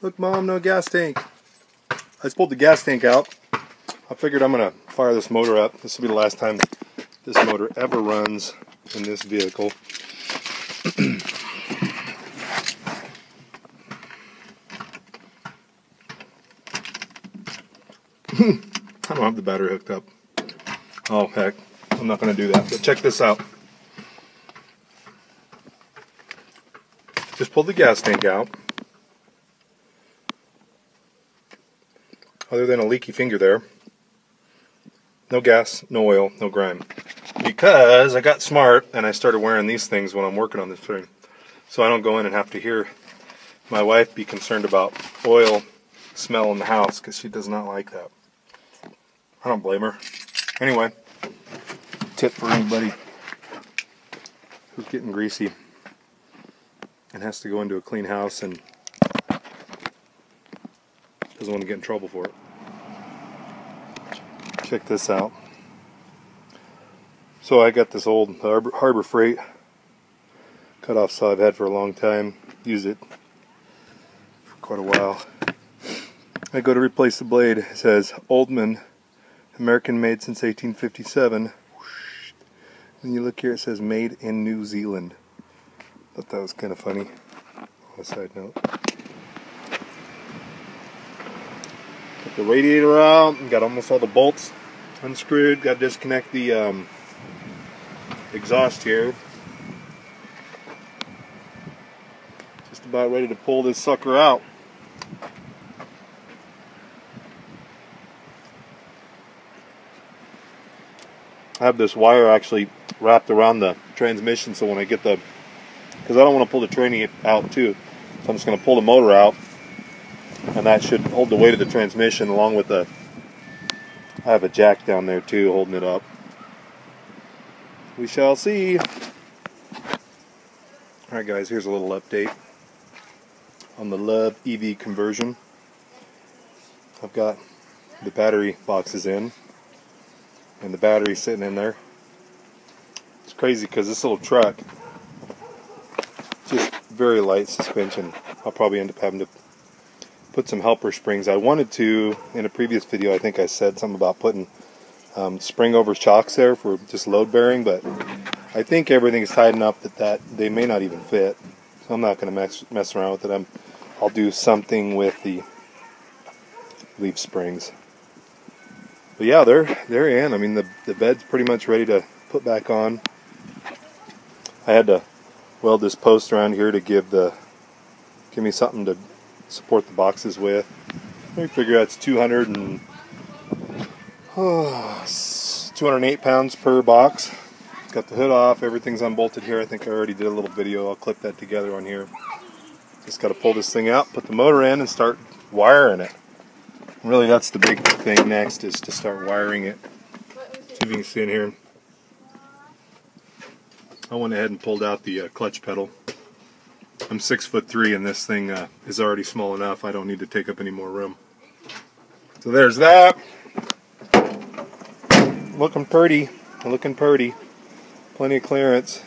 Look, Mom, no gas tank. I just pulled the gas tank out. I figured I'm going to fire this motor up. This will be the last time this motor ever runs in this vehicle. I don't have the battery hooked up. Oh, heck. I'm not going to do that. But check this out. Just pulled the gas tank out. Other than a leaky finger there. No gas, no oil, no grime. Because I got smart and I started wearing these things when I'm working on this thing. So I don't go in and have to hear my wife be concerned about oil smell in the house, because she does not like that. I don't blame her. Anyway, tip for anybody who's getting greasy and has to go into a clean house and doesn't want to get in trouble for it. Check this out. So I got this old Harbor Freight cut-off saw I've had for a long time. Used it for quite a while. I go to replace the blade. It says Oldman, American made since 1857. When you look here, it says made in New Zealand. Thought that was kind of funny. On a side note. Got the radiator out. Got almost all the bolts unscrewed. Got to disconnect the exhaust here. Just about ready to pull this sucker out. I have this wire actually wrapped around the transmission, so when I get the, because I don't want to pull the tranny out too, so I'm just going to pull the motor out, and that should hold the weight of the transmission along with the, I have a jack down there too holding it up. We shall see. Alright guys, here's a little update on the Luv Ev Conversion. I've got the battery boxes in, and the battery sitting in there. It's crazy because this little truck, just very light suspension. I'll probably end up having to put some helper springs. I wanted to, in a previous video, I think I said something about putting spring over shocks there for just load bearing, but I think everything's tight enough that they may not even fit. So I'm not going to mess around with it. I'll do something with the leaf springs. But yeah, they're in. I mean, the bed's pretty much ready to put back on. I had to weld this post around here to give me something to support the boxes with. I figure that's 208 pounds per box. Got the hood off. Everything's unbolted here. I think I already did a little video. I'll clip that together on here. Just got to pull this thing out, put the motor in, and start wiring it. Really, that's the big thing next, is to start wiring it. See if you can see in here. I went ahead and pulled out the clutch pedal. I'm 6'3", and this thing is already small enough. I don't need to take up any more room. So there's that. Looking pretty. Looking pretty. Plenty of clearance.